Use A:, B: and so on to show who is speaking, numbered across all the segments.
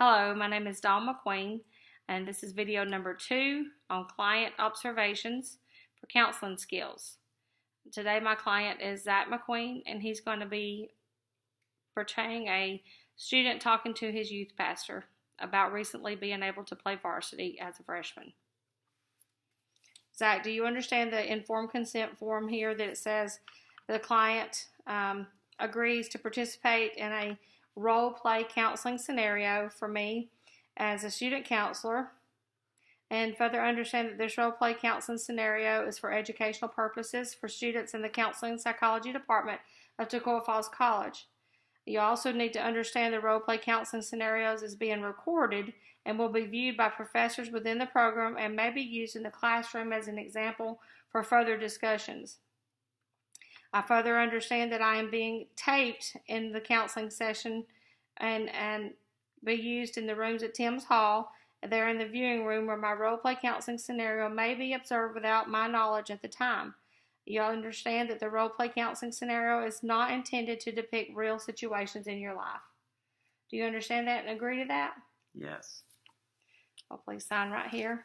A: Hello, my name is Dawn McQueen, and this is video number 2 on client observations for counseling skills. Today my client is Zach McQueen, and he's going to be portraying a student talking to his youth pastor about recently being able to play varsity as a freshman. Zach, do you understand the informed consent form here that it says the client agrees to participate in a role play counseling scenario for me as a student counselor, and further understand that this role play counseling scenario is for educational purposes for students in the counseling and psychology department of Toccoa Falls College. You also need to understand the role play counseling scenarios is being recorded and will be viewed by professors within the program and may be used in the classroom as an example for further discussions. I further understand that I am being taped in the counseling session and be used in the rooms at Timms Hall. They're in the viewing room where my role play counseling scenario may be observed without my knowledge at the time. You understand that the role play counseling scenario is not intended to depict real situations in your life. Do you understand that and agree to that?
B: Yes.
A: Well, please sign right here.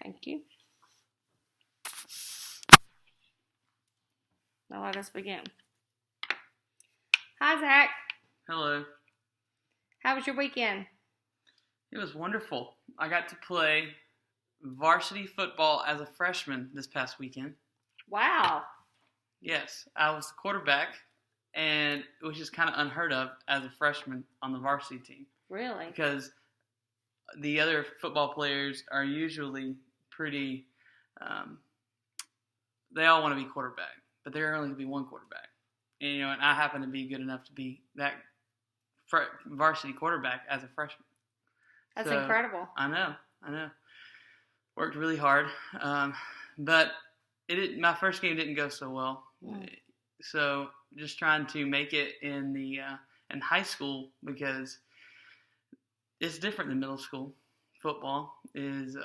A: Thank you. Now let us begin. Hi, Zach.
B: Hello.
A: How was your weekend?
B: It was wonderful. I got to play varsity football as a freshman this past weekend.
A: Wow.
B: Yes, I was the quarterback, and which is kind of unheard of as a freshman on the varsity team.
A: Really?
B: Because the other football players are usually pretty, they all want to be quarterback, but there only can be one quarterback. And, and I happen to be good enough to be that varsity quarterback as a freshman.
A: That's
B: So,
A: incredible.
B: I know. Worked really hard, but my first game didn't go so well. So just trying to make it in in high school, because it's different than middle school. Football is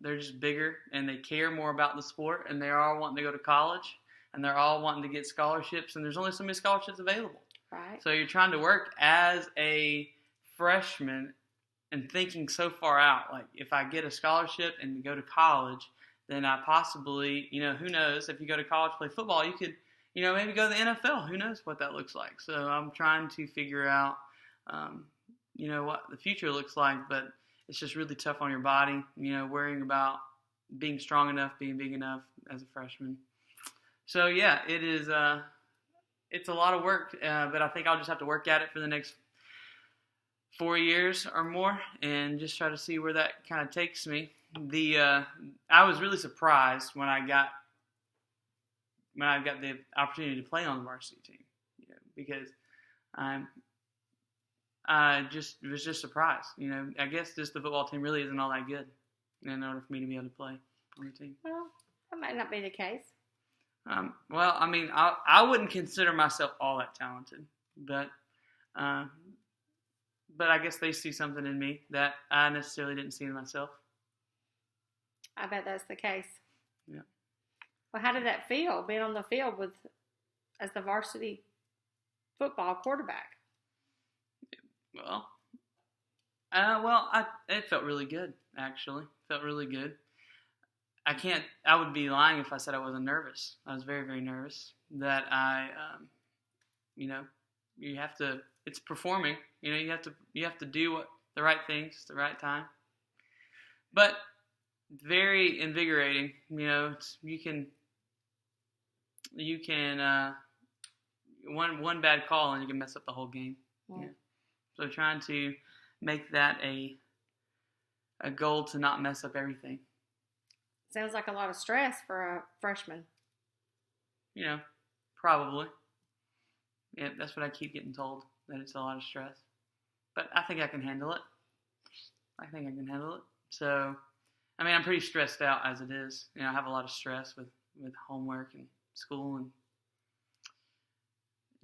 B: they're just bigger and they care more about the sport, and they're all wanting to go to college, and they're all wanting to get scholarships, and there's only so many scholarships available.
A: Right.
B: So you're trying to work as a freshman and thinking so far out, like if I get a scholarship and go to college, then I possibly, who knows, if you go to college, play football, you could, maybe go to the NFL. Who knows what that looks like? So I'm trying to figure out, what the future looks like, but it's just really tough on your body, worrying about being strong enough, being big enough as a freshman. So yeah, it is, it's a lot of work, but I think I'll just have to work at it for the next 4 years or more, and just try to see where that kind of takes me. I was really surprised when I got the opportunity to play on the varsity team, because I was just surprised. I guess just the football team really isn't all that good in order for me to be able to play on the team.
A: Well, that might not be the case.
B: Well, I mean, I wouldn't consider myself all that talented, but I guess they see something in me that I necessarily didn't see in myself.
A: I bet that's the case.
B: Yeah.
A: Well, how did that feel, being on the field as the varsity football quarterback?
B: It felt really good, actually. Felt really good. I would be lying if I said I wasn't nervous. I was very, very nervous that you have to, it's performing, you have to do the right things at the right time. But very invigorating, you can one bad call and you can mess up the whole game. Yeah. So trying to make that a goal to not mess up everything.
A: Sounds like a lot of stress for a freshman.
B: Probably. Yeah, that's what I keep getting told, that it's a lot of stress. But I think I can handle it. So, I mean, I'm pretty stressed out as it is. I have a lot of stress with homework and school and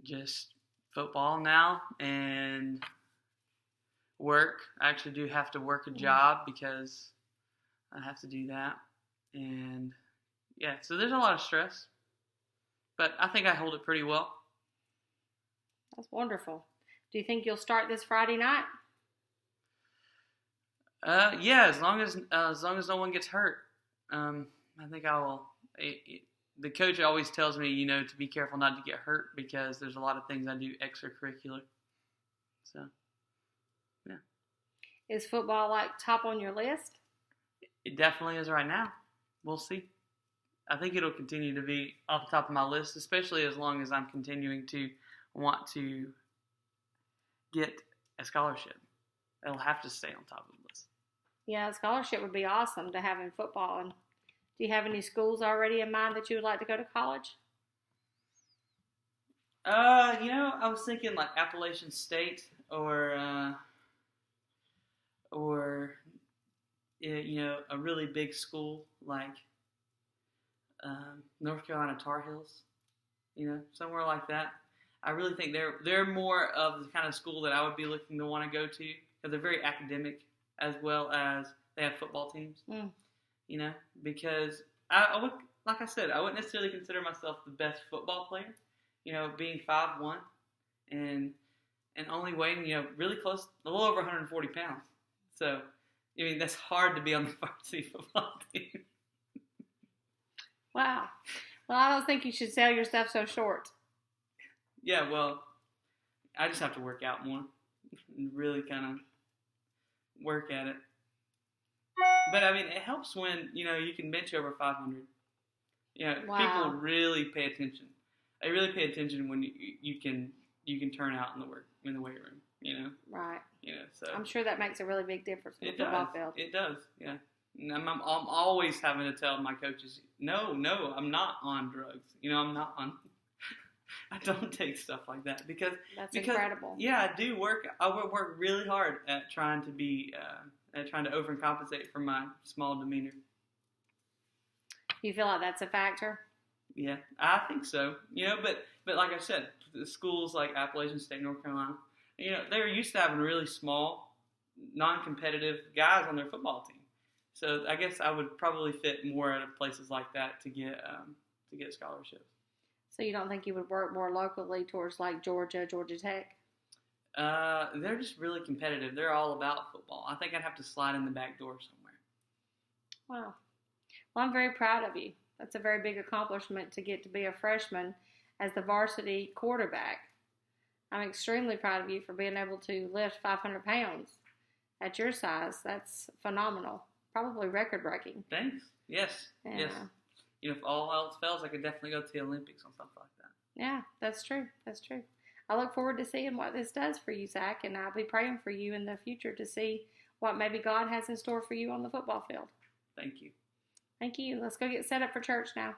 B: just football now and work. I actually do have to work a job because I have to do that. And yeah, so there's a lot of stress, but I think I hold it pretty well.
A: That's wonderful. Do you think you'll start this Friday night?
B: Yeah, as long as no one gets hurt. I think I will. The coach always tells me, to be careful not to get hurt because there's a lot of things I do extracurricular. So, yeah.
A: Is football like top on your list?
B: It definitely is right now. We'll see. I think it'll continue to be off the top of my list, especially as long as I'm continuing to want to get a scholarship. It'll have to stay on top of the list.
A: Yeah, a scholarship would be awesome to have in football. And do you have any schools already in mind that you would like to go to college?
B: I was thinking like Appalachian State or a really big school like North Carolina Tar Heels, somewhere like that. I really think they're more of the kind of school that I would be looking to want to go to because they're very academic as well as they have football teams. Because I would, like I said, I wouldn't necessarily consider myself the best football player. Being 5'1" and only weighing really close, a little over 140 pounds. So, that's hard to be on the varsity football team.
A: Wow. Well, I don't think you should sell your stuff so short.
B: Yeah, well, I just have to work out more and really kind of work at it. But, it helps when, you can bench over 500.
A: Wow.
B: People really pay attention. They really pay attention when you can turn out in the weight room,
A: Right.
B: So
A: I'm sure that makes a really big difference in the football field.
B: It does, yeah. And I'm always having to tell my coaches, no, I'm not on drugs. I'm not on. I don't take stuff like that because
A: incredible.
B: Yeah, I do work. I work really hard at trying to overcompensate for my small demeanor.
A: You feel like that's a factor?
B: Yeah, I think so. But like I said, the schools like Appalachian State, North Carolina, they're used to having really small, non-competitive guys on their football team. So I guess I would probably fit more at places like that to get scholarships.
A: So you don't think you would work more locally towards like Georgia Tech?
B: They're just really competitive. They're all about football. I think I'd have to slide in the back door somewhere.
A: Wow. Well, I'm very proud of you. That's a very big accomplishment to get to be a freshman as the varsity quarterback. I'm extremely proud of you for being able to lift 500 pounds at your size. That's phenomenal. Probably record-breaking.
B: Thanks. Yes.
A: Yeah.
B: Yes. If all else fails, I could definitely go to the Olympics on something like that.
A: Yeah, that's true. That's true. I look forward to seeing what this does for you, Zach, and I'll be praying for you in the future to see what maybe God has in store for you on the football field.
B: Thank you.
A: Thank you. Let's go get set up for church now.